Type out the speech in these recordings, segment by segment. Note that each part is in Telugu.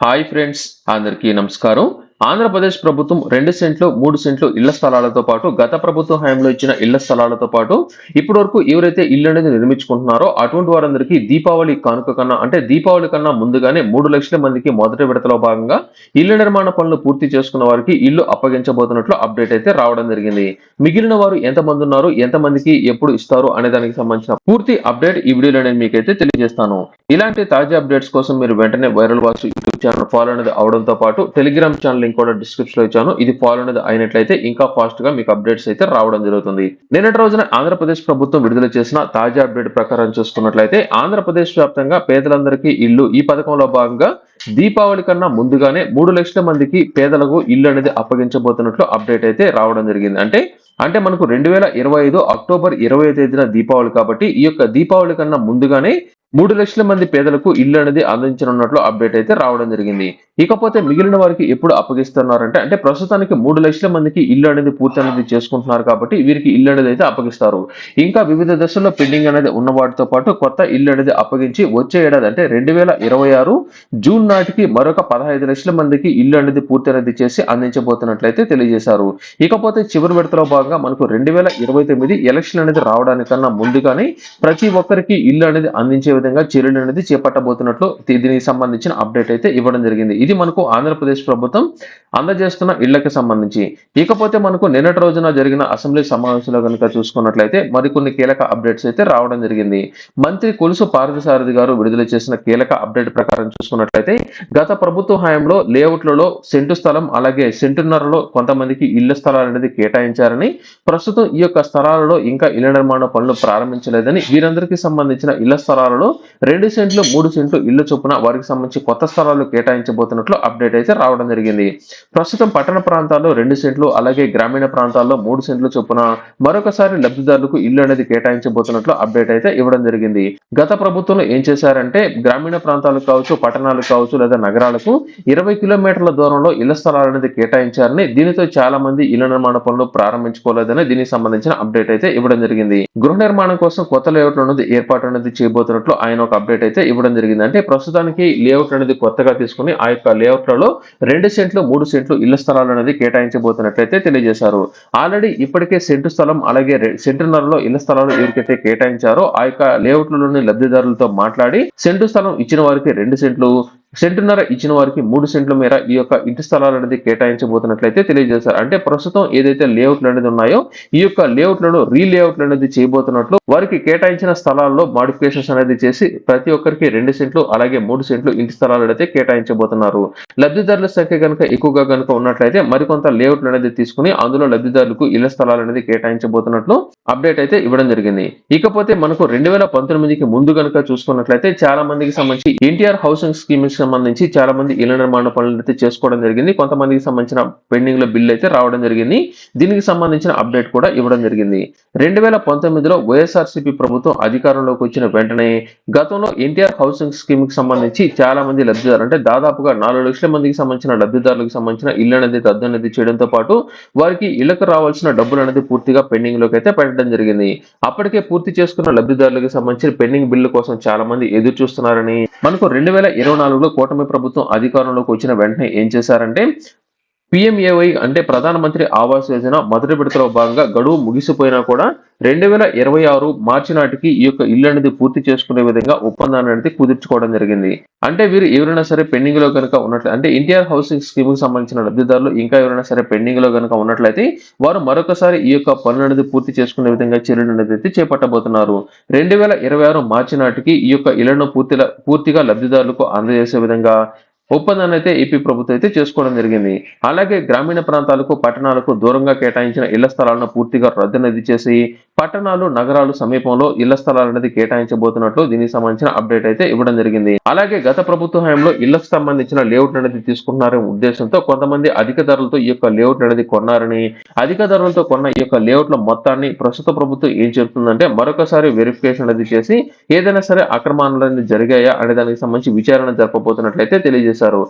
హాయ్ ఫ్రెండ్స్, అందరికీ నమస్కారం. ఆంధ్రప్రదేశ్ ప్రభుత్వం 2 సెంట్లు 3 సెంట్లు ఇళ్ల స్థలాలతో పాటు గత ప్రభుత్వ హయాంలో ఇచ్చిన ఇళ్ల స్థలాలతో పాటు ఇప్పటి వరకు ఎవరైతే ఇల్లు అనేది నిర్మించుకుంటున్నారో అటువంటి వారందరికీ దీపావళి కానుక కన్నా అంటే దీపావళి కన్నా ముందుగానే 3 లక్షల మందికి మొదటి విడతలో భాగంగా ఇళ్ల నిర్మాణ పనులు పూర్తి చేసుకున్న వారికి ఇల్లు అప్పగించబోతున్నట్లు అప్డేట్ అయితే రావడం జరిగింది. మిగిలిన వారు ఎంతమంది ఉన్నారు, ఎంతమందికి ఎప్పుడు ఇస్తారు అనే దానికి సంబంధించిన పూర్తి అప్డేట్ ఈ వీడియోలో నేను మీకైతే తెలియజేస్తాను. ఇలాంటి తాజా అప్డేట్స్ కోసం మీరు వెంటనే viral watch YouTube channel follow అనేది అవడంతో పాటు టెలిగ్రామ్ ఛానల్ లింక్ కూడా డిస్క్రిప్షన్ లో ఇచ్చాను. ఇది ఫాలో అనేది అయినట్లయితే ఇంకా ఫాస్ట్ గా మీకు అప్డేట్స్ అయితే రావడం జరుగుతుంది. నిన్నటి రోజున ఆంధ్రప్రదేశ్ ప్రభుత్వం విడుదల చేసిన తాజా అప్డేట్ ప్రకారం చూసుకున్నట్లయితే ఆంధ్రప్రదేశ్ వ్యాప్తంగా పేదలందరికీ ఇల్లు ఈ పథకంలో భాగంగా దీపావళి కన్నా ముందుగానే 3 లక్షల మందికి పేదలకు ఇల్లు అనేది అప్పగించబోతున్నట్లు అప్డేట్ అయితే రావడం జరిగింది. అంటే మనకు 2025 అక్టోబర్ 20వ తేదీన దీపావళి కాబట్టి ఈ యొక్క దీపావళి కన్నా ముందుగానే 3 లక్షల మంది పేదలకు ఇల్లు అనేది అందించనున్నట్లు అప్డేట్ అయితే రావడం జరిగింది. ఇకపోతే మిగిలిన వారికి ఎప్పుడు అప్పగిస్తున్నారంటే అంటే ప్రస్తుతానికి 3 లక్షల మందికి ఇల్లు అనేది పూర్తి అనేది చేసుకుంటున్నారు కాబట్టి వీరికి ఇల్లు అనేది అయితే అప్పగిస్తారు. ఇంకా వివిధ దశల్లో పెండింగ్ అనేది ఉన్న వాటితో పాటు కొత్త ఇల్లు అనేది అప్పగించి వచ్చే ఏడాది అంటే 2026 జూన్ నాటికి మరొక 15 లక్షల మందికి ఇల్లు అనేది పూర్తి అనేది చేసి అందించబోతున్నట్లయితే తెలియజేశారు. ఇకపోతే చివరి విడతలో భాగంగా మనకు 2029 ఎలక్షన్ అనేది రావడానికన్నా ముందుగానే ప్రతి ఒక్కరికి ఇల్లు అనేది అందించే విధంగా చర్యలు అనేది చేపట్టబోతున్నట్లు దీనికి సంబంధించిన అప్డేట్ అయితే ఇవ్వడం జరిగింది. ఇది మనకు ఆంధ్రప్రదేశ్ ప్రభుత్వం అందజేస్తున్న ఇళ్లకు సంబంధించి. ఇకపోతే మనకు నిన్నటి రోజున జరిగిన అసెంబ్లీ సమావేశంలో కనుక చూసుకున్నట్లయితే మరికొన్ని కీలక అప్డేట్స్ అయితే రావడం జరిగింది. మంత్రి కొలుసు పార్థసారథి గారు విడుదల చేసిన కీలక అప్డేట్ ప్రకారం చూసుకున్నట్లయితే గత ప్రభుత్వ హయాంలో లేఅవుట్లలో సెంటు స్థలం అలాగే సెంటున్నరలో కొంతమందికి ఇళ్ల స్థలాలు అనేది కేటాయించారని, ప్రస్తుతం ఈ యొక్క స్థలాలలో ఇంకా ఇళ్ల నిర్మాణ పనులు ప్రారంభించలేదని, వీరందరికీ సంబంధించిన ఇళ్ల స్థలాలలో 2 సెంట్లు 3 సెంట్లు ఇళ్ల చొప్పున వారికి సంబంధించి కొత్త స్థలాలు కేటాయించబోతున్నట్లు అప్డేట్ అయితే రావడం జరిగింది. ప్రస్తుతం పట్టణ ప్రాంతాల్లో 2 సెంట్లు అలాగే గ్రామీణ ప్రాంతాల్లో 3 సెంట్లు చొప్పున మరొకసారి లబ్ధిదారులకు ఇల్లు అనేది కేటాయించబోతున్నట్లు అప్డేట్ అయితే ఇవ్వడం జరిగింది. గత ప్రభుత్వంలో ఏం చేశారంటే గ్రామీణ ప్రాంతాలకు కావచ్చు, పట్టణాలకు కావచ్చు లేదా నగరాలకు 20 కిలోమీటర్ల దూరంలో ఇళ్ల స్థలాలు అనేది కేటాయించారని, దీనితో చాలా మంది ఇళ్ల నిర్మాణ పనులు ప్రారంభించుకోలేదని దీనికి సంబంధించిన అప్డేట్ అయితే ఇవ్వడం జరిగింది. గృహ నిర్మాణం కోసం కొత్త లేఅవుట్లు అనేది ఏర్పాటు అనేది చేయబోతున్నట్లు ఆయన ఒక అప్డేట్ అయితే ఇవ్వడం జరిగింది. అంటే ప్రస్తుతానికి లేఅవుట్ అనేది కొత్తగా తీసుకుని ఆ యొక్క లేఅవుట్లలో 2 సెంట్లు 3 సెంట్లు ఇళ్ల స్థలాలు అనేది కేటాయించబోతున్నట్లయితే తెలియజేశారు. ఆల్రెడీ ఇప్పటికే సెంటు స్థలం అలాగే సెంటున్నరలో ఇళ్ల స్థలాలు ఎవరికైతే కేటాయించారో ఆ యొక్క లేఅవుట్లలోని లబ్ధిదారులతో మాట్లాడి సెంటు స్థలం ఇచ్చిన వారికి 2 సెంట్లు, సెంటున్నర ఇచ్చిన వారికి 3 సెంట్ల మేర ఈ యొక్క ఇంటి స్థలాలు అనేది కేటాయించబోతున్నట్లయితే తెలియజేశారు. అంటే ప్రస్తుతం ఏదైతే లేఅవుట్లు అనేది ఉన్నాయో ఈ యొక్క లేఅవుట్లను రీలేఅవుట్లు అనేది చేయబోతున్నట్లు, వారికి కేటాయించిన స్థలాల్లో మాడిఫికేషన్స్ అనేది చేసి ప్రతి ఒక్కరికి 2 సెంట్లు అలాగే 3 సెంట్లు ఇంటి స్థలాలు అయితే కేటాయించబోతున్నారు. లబ్ధిదారుల సంఖ్య కనుక ఎక్కువగా కనుక ఉన్నట్లయితే మరికొంత లేఅవుట్లు అనేది తీసుకుని అందులో లబ్ధిదారులకు ఇళ్ల స్థలాలు అనేది కేటాయించబోతున్నట్లు అప్డేట్ అయితే ఇవ్వడం జరిగింది. ఇకపోతే మనకు 2019కి ముందు కనుక చూసుకున్నట్లయితే చాలా మందికి సంబంధించి ఎన్టీఆర్ హౌసింగ్ స్కీమ్ సంబంధించి చాలా మంది ఇళ్ల నిర్మాణ పనులు అయితే చేసుకోవడం జరిగింది. కొంతమందికి సంబంధించిన పెండింగ్ లో బిల్ అయితే రావడం జరిగింది. దీనికి సంబంధించిన అప్డేట్ కూడా ఇవ్వడం జరిగింది. 2019లో వైఎస్ఆర్సీపీ ప్రభుత్వం అధికారంలోకి వచ్చిన వెంటనే గతంలో ఎన్టీఆర్ హౌసింగ్ స్కీమ్ కి సంబంధించి చాలా మంది లబ్ధిదారులు అంటే దాదాపుగా 4 లక్షల మందికి సంబంధించిన లబ్ధిదారులకు సంబంధించిన ఇళ్ల అనేది రద్దు అనేది చేయడంతో పాటు వారికి ఇళ్లకు రావాల్సిన డబ్బులు అనేది పూర్తిగా పెండింగ్ లోకి అయితే పెట్టడం జరిగింది. అప్పటికే పూర్తి చేసుకున్న లబ్ధిదారులకు సంబంధించిన పెండింగ్ బిల్లు కోసం చాలా మంది ఎదురు చూస్తున్నారని, మనకు 2024లో కూటమి ప్రభుత్వం అధికారంలోకి వచ్చిన వెంటనే ఏం చేశారంటే పిఎంఏవై అంటే ప్రధానమంత్రి ఆవాస్ యోజన మొదటి విడతలో భాగంగా గడువు ముగిసిపోయినా కూడా 2026 మార్చి నాటికి ఈ యొక్క ఇల్లు అనేది పూర్తి చేసుకునే విధంగా ఒప్పందాన్ని అనేది కుదుర్చుకోవడం జరిగింది. అంటే వీరు ఎవరైనా సరే పెండింగ్ లో కనుక ఉన్నట్లయితే అంటే ఎన్టీఆర్ హౌసింగ్ స్కీమ్ కి సంబంధించిన లబ్ధిదారులు ఇంకా ఎవరైనా సరే పెండింగ్ లో కనుక ఉన్నట్లయితే వారు మరొకసారి ఈ యొక్క పనులు అనేది పూర్తి చేసుకునే విధంగా చర్యలు అనేది చేపట్టబోతున్నారు. 2026 మార్చి నాటికి ఈ యొక్క ఇళ్లను పూర్తిగా లబ్ధిదారులకు అందజేసే విధంగా ఒప్పందాన్ని అయితే ఏపీ ప్రభుత్వం అయితే చేసుకోవడం జరిగింది. అలాగే గ్రామీణ ప్రాంతాలకు పట్టణాలకు దూరంగా కేటాయించిన ఇళ్ల స్థలాలను పూర్తిగా రద్దు అనేది చేసి పట్టణాలు నగరాలు సమీపంలో ఇళ్ల స్థలాలు అనేది కేటాయించబోతున్నట్లు దీనికి సంబంధించిన అప్డేట్ అయితే ఇవ్వడం జరిగింది. అలాగే గత ప్రభుత్వ హయాంలో ఇళ్లకు సంబంధించిన లేఅవుట్ అనేది తీసుకుంటున్నారనే ఉద్దేశంతో కొంతమంది అధిక ధరలతో ఈ యొక్క లేఅవుట్ అనేది కొన్నారని, అధిక ధరలతో కొన్న ఈ యొక్క లేఅవుట్ల మొత్తాన్ని ప్రస్తుత ప్రభుత్వం ఏం చెబుతుందంటే మరొకసారి వెరిఫికేషన్ అనేది చేసి ఏదైనా సరే అక్రమాలు అనేది జరిగాయా అనే దానికి సంబంధించి విచారణ జరపబోతున్నట్లయితే తెలియజేశారు.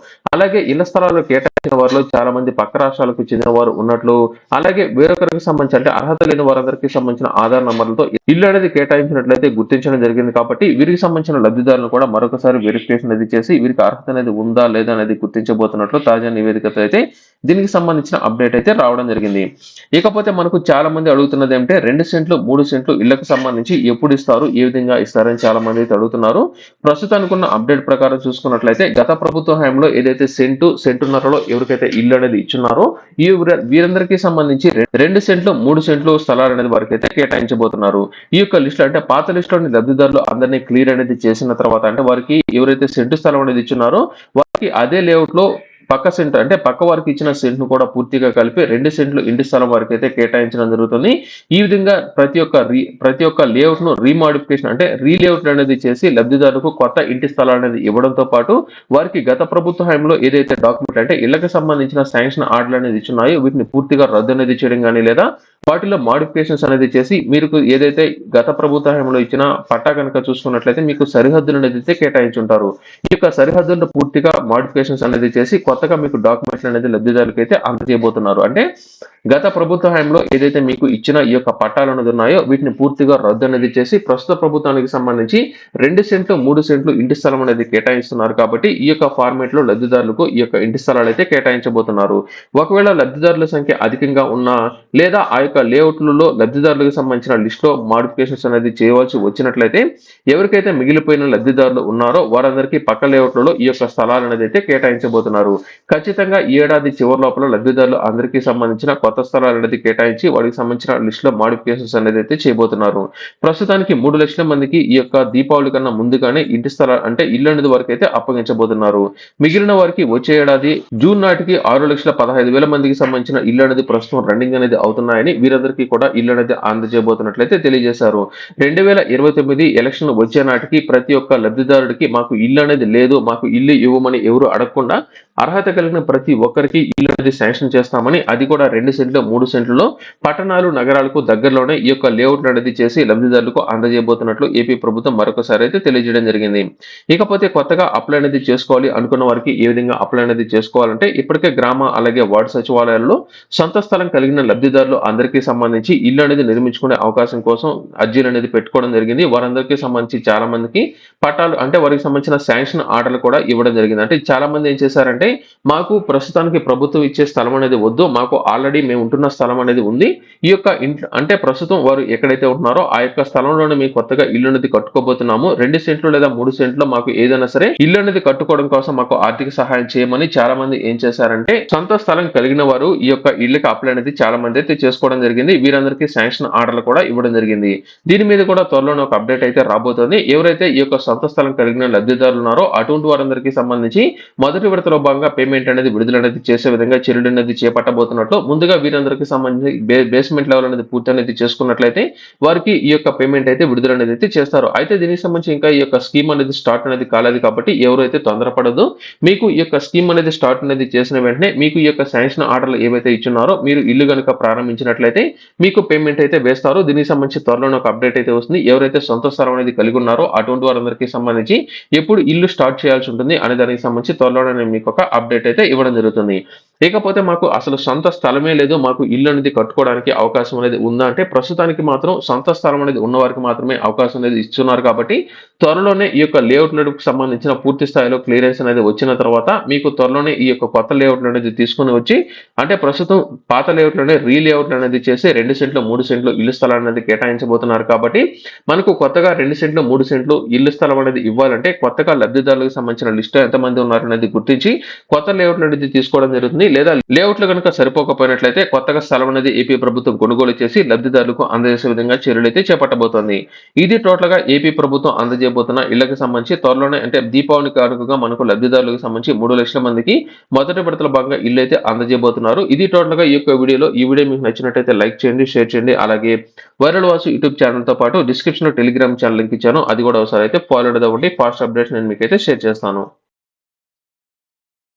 అలాగే ఇళ్ల స్థలాలు కేటాయించిన వారిలో చాలా మంది పక్క రాష్ట్రాలకు చెందిన వారు ఉన్నట్లు, అలాగే వేరొకరికి సంబంధించి అంటే అర్హత లేని వారందరికీ సంబంధించిన ఆధార్ నంబర్లతో ఇల్లు అనేది కేటాయించినట్లయితే గుర్తించడం జరిగింది కాబట్టి వీరికి సంబంధించిన లబ్ధిదారులను కూడా మరొకసారి వెరిఫికేషన్ అనేది చేసి వీరికి అర్హత అనేది ఉందా లేదా అనేది గుర్తించబోతున్నట్లు తాజా నివేదికతో అయితే దీనికి సంబంధించిన అప్డేట్ అయితే రావడం జరిగింది. ఇకపోతే మనకు చాలా మంది అడుగుతున్నది ఏమంటే 2 సెంట్లు 3 సెంట్లు ఇళ్లకు సంబంధించి ఎప్పుడు ఇస్తారు, ఏ విధంగా ఇస్తారని చాలా మంది అయితే అడుగుతున్నారు. ప్రస్తుతానికి ఉన్న అప్డేట్ ప్రకారం చూసుకున్నట్లయితే గత ప్రభుత్వ హయాంలో ఏదైతే సెంటున్నరలో ఎవరికైతే ఇల్లు అనేది ఇచ్చున్నారో వీరందరికీ సంబంధించి 2 సెంట్లు 3 సెంట్లు స్థలాలు అనేది వారికి అయితే కేటాయించబోతున్నారు. ఈ యొక్క లిస్ట్ అంటే పాత లిస్ట్ లోని లబ్ధిదారులు అందరినీ క్లియర్ అనేది చేసిన తర్వాత అంటే వారికి ఎవరైతే సెంటు స్థలం అనేది ఇచ్చున్నారో వారికి అదే లేఅవుట్ లో పక్క సెంట్ అంటే పక్క వారికి ఇచ్చిన సెంట్ ను కూడా పూర్తిగా కలిపి 2 సెంట్లు ఇంటి స్థలం వారికి అయితే కేటాయించడం జరుగుతుంది. ఈ విధంగా ప్రతి ఒక్క లేఅవుట్ ను రీమాడిఫికేషన్ అంటే రీలేఅవుట్ అనేది చేసి లబ్ధిదారులకు కొత్త ఇంటి స్థలాలు అనేది ఇవ్వడంతో పాటు వారికి గత ప్రభుత్వ హయాంలో ఏదైతే డాక్యుమెంట్ అంటే ఇళ్లకు సంబంధించిన శాంక్షన్ ఆర్డర్ అనేది ఇచ్చున్నాయో వీటిని పూర్తిగా రద్దు అనేది చేయడం కానీ లేదా వాటిలో మాడిఫికేషన్స్ అనేది చేసి మీరు ఏదైతే గత ప్రభుత్వ హయాంలో ఇచ్చిన పట్టా కనుక చూసుకున్నట్లయితే మీకు సరిహద్దులు అనేది అయితే కేటాయించుంటారు. ఈ యొక్క సరిహద్దులను పూర్తిగా మాడిఫికేషన్స్ అనేది చేసి కొత్తగా మీకు డాక్యుమెంట్స్ అనేది లబ్ధిదారులకు అయితే అందజేయబోతున్నారు. అంటే గత ప్రభుత్వ హయాంలో ఏదైతే మీకు ఇచ్చిన ఈ యొక్క పట్టాలు అనేది ఉన్నాయో వీటిని పూర్తిగా రద్దు అనేది చేసి ప్రస్తుత ప్రభుత్వానికి సంబంధించి 2 సెంట్లు 3 సెంట్లు ఇంటి స్థలం అనేది కేటాయిస్తున్నారు కాబట్టి ఈ యొక్క ఫార్మేట్ లో లబ్ధిదారులకు ఈ యొక్క ఇంటి స్థలాలు అయితే కేటాయించబోతున్నారు. ఒకవేళ లబ్ధిదారుల సంఖ్య అధికంగా ఉన్నా లేదా ఆ యొక్క లేఅవుట్లలో లబ్ధిదారులకు సంబంధించిన లిస్ట్ లో మాడిఫికేషన్స్ అనేది చేయవలసి వచ్చినట్లయితే ఎవరికైతే మిగిలిపోయిన లబ్ధిదారులు ఉన్నారో వారందరికీ పక్క లేఅవుట్లలో ఈ యొక్క స్థలాలు అనేది అయితే కేటాయించబోతున్నారు. ఖచ్చితంగా ఈ ఏడాది చివరి లోపల లబ్ధిదారులు అందరికీ సంబంధించిన కొత్త స్థలాలు అనేది కేటాయించి వాటికి సంబంధించిన లిస్ట్ లో మాడిఫికేషన్స్ అనేది అయితే చేయబోతున్నారు. ప్రస్తుతానికి 3 లక్షల మందికి ఈ యొక్క దీపావళి కన్నా ముందుగానే ఇంటి స్థలాలు అంటే ఇల్లు అనేది వరకు అయితే అప్పగించబోతున్నారు. మిగిలిన వారికి వచ్చే ఏడాది జూన్ నాటికి 6,15,000 మందికి సంబంధించిన ఇల్లు అనేది ప్రస్తుతం రన్నింగ్ అనేది అవుతున్నాయని వీరందరికీ కూడా ఇల్లు అనేది అందజేయబోతున్నట్లయితే తెలియజేశారు. 2029 ఎలక్షన్ వచ్చే నాటికి ప్రతి ఒక్క లబ్ధిదారుడికి మాకు ఇల్లు అనేది లేదు, మాకు ఇల్లు ఇవ్వమని ఎవరు అడగకుండా అర్హత కలిగిన ప్రతి ఒక్కరికి ఇల్లు అనేది శాంక్షన్ చేస్తామని అది కూడా 2 సెంట్లు 3 సెంట్లలో పట్టణాలు నగరాలకు దగ్గరలోనే ఈ యొక్క లేఅవుట్ అనేది చేసి లబ్ధిదారులకు అందజేయబోతున్నట్లు ఏపీ ప్రభుత్వం మరొకసారి అయితే తెలియజేయడం జరిగింది. ఇకపోతే కొత్తగా అప్లై అనేది చేసుకోవాలి అనుకున్న వారికి ఏ విధంగా అప్లై అనేది చేసుకోవాలంటే ఇప్పటికే గ్రామ అలాగే వార్డు సచివాలయాల్లో సొంత స్థలం కలిగిన లబ్ధిదారులు అందరికీ సంబంధించి ఇల్లు అనేది నిర్మించుకునే అవకాశం కోసం అర్జీలు అనేది పెట్టుకోవడం జరిగింది. వారందరికీ సంబంధించి చాలా మందికి పట్టాలు అంటే వారికి సంబంధించిన శాంక్షన్ ఆర్డర్లు కూడా ఇవ్వడం జరిగింది. అంటే చాలా మంది ఏం చేశారంటే మాకు ప్రస్తుతానికి ప్రభుత్వం ఇచ్చే స్థలం అనేది వద్దు, మాకు ఆల్రెడీ మేము ఉంటున్న స్థలం అనేది ఉంది, ఈ యొక్క అంటే ప్రస్తుతం వారు ఎక్కడైతే ఉంటున్నారో ఆ యొక్క స్థలంలోనే మేము కొత్తగా ఇల్లు అనేది కట్టుకోబోతున్నాము, 2 సెంట్లు లేదా 3 సెంట్లు మాకు ఏదైనా సరే ఇల్లు అనేది కట్టుకోవడం కోసం మాకు ఆర్థిక సహాయం చేయమని చాలా మంది ఏం చేశారంటే సొంత స్థలం కలిగిన వారు ఈ యొక్క ఇళ్ళకి అప్లై అనేది చాలా మంది అయితే చేసుకోవడం జరిగింది. వీరందరికీ శాంక్షన్ ఆర్డర్లు కూడా ఇవ్వడం జరిగింది. దీని మీద కూడా త్వరలోనే ఒక అప్డేట్ అయితే రాబోతోంది. ఎవరైతే ఈ యొక్క సొంత స్థలం కలిగిన లబ్ధిదారులు ఉన్నారో అటువంటి వారందరికీ సంబంధించి మొదటి విడతలో భాగంగా పేమెంట్ అనేది విడుదల అనేది చేసే విధంగా చర్యలు అనేది చేపట్టబోతున్నట్లు ముందుగా వీరందరికీ సంబంధించి బేస్మెంట్ లెవెల్ అనేది పూర్తి అనేది చేసుకున్నట్లయితే వారికి ఈ యొక్క పేమెంట్ అయితే విడుదల అనేది అయితే చేస్తారు. అయితే దీనికి సంబంధించి ఇంకా ఈ యొక్క స్కీమ్ అనేది స్టార్ట్ అనేది కాలేదు కాబట్టి ఎవరైతే తొందరపడదు, మీకు ఈ యొక్క స్కీమ్ అనేది స్టార్ట్ అనేది చేసిన వెంటనే మీకు ఈ యొక్క శాంక్షన్ ఆర్డర్లు ఏవైతే ఇచ్చున్నారో మీరు ఇల్లు కనుక ప్రారంభించినట్లయితే మీకు పేమెంట్ అయితే వేస్తారు. దీనికి సంబంధించి త్వరలోనే ఒక అప్డేట్ అయితే వస్తుంది. ఎవరైతే సొంత స్థలం అనేది కలిగి ఉన్నారో అటువంటి వారందరికీ సంబంధించి ఎప్పుడు ఇల్లు స్టార్ట్ చేయాల్సి ఉంటుంది అనే దానికి సంబంధించి త్వరలోనే నేను మీకు ఒక అప్డేట్ అయితే ఇవ్వడం జరుగుతుంది. ఇకపోతే మాకు అసలు సొంత స్థలమే లేదు, మాకు ఇల్లు అనేది కట్టుకోవడానికి అవకాశం అనేది ఉందా అంటే ప్రస్తుతానికి మాత్రం సొంత స్థలం అనేది ఉన్న వారికి మాత్రమే అవకాశం అనేది ఇస్తున్నారు కాబట్టి త్వరలోనే ఈ యొక్క లేఅవుట్లకు సంబంధించిన పూర్తి స్థాయిలో క్లియరెన్స్ అనేది వచ్చిన తర్వాత మీకు త్వరలోనే ఈ యొక్క కొత్త లేఅవుట్ అనేది తీసుకుని వచ్చి అంటే ప్రస్తుతం పాత లేఅవుట్లోనే రీలేఅవుట్ అనేది చేసి 2 సెంట్లు 3 సెంట్లు ఇల్లు స్థలం అనేది కేటాయించబోతున్నారు కాబట్టి మనకు కొత్తగా 2 సెంట్లు 3 సెంట్లు ఇల్లు స్థలం అనేది ఇవ్వాలంటే కొత్తగా లబ్ధిదారులకు సంబంధించిన లిస్ట్ ఎంతమంది ఉన్నారు అనేది గుర్తించి కొత్త లేఅవుట్ అనేది తీసుకోవడం జరుగుతుంది. లేదా లేఅవుట్లు కనుక సరిపోకపోయినట్లయితే కొత్తగా స్థలం అనేది ఏపీ ప్రభుత్వం కొనుగోలు చేసి లబ్ధిదారులకు అందజేసే విధంగా చర్యలు అయితే చేపట్టబోతోంది. ఇది టోటల్ గా ఏపీ ప్రభుత్వం అందజేయబోతున్న ఇళ్లకు సంబంధించి త్వరలోనే అంటే దీపావళి కానుకగా మనకు లబ్ధిదారులకు సంబంధించి 3 లక్షల మందికి మొదటి విడతల భాగంగా ఇల్లు అయితే అందజేయబోతున్నారు. ఇది టోటల్ గా ఈ యొక్క వీడియోలో. ఈ వీడియో మీకు నచ్చినట్లయితే లైక్ చేయండి, షేర్ చేయండి. అలాగే వైరల్ వాసు యూట్యూబ్ ఛానల్ తో పాటు డిస్క్రిప్షన్ లో టెలిగ్రామ్ ఛానల్ లింక్ ఇచ్చాను, అది కూడా ఒకసారి అయితే ఫాలో అవ్వండి. ఫాస్ట్ అప్డేట్స్ నేను మీకైతే షేర్ చేస్తాను.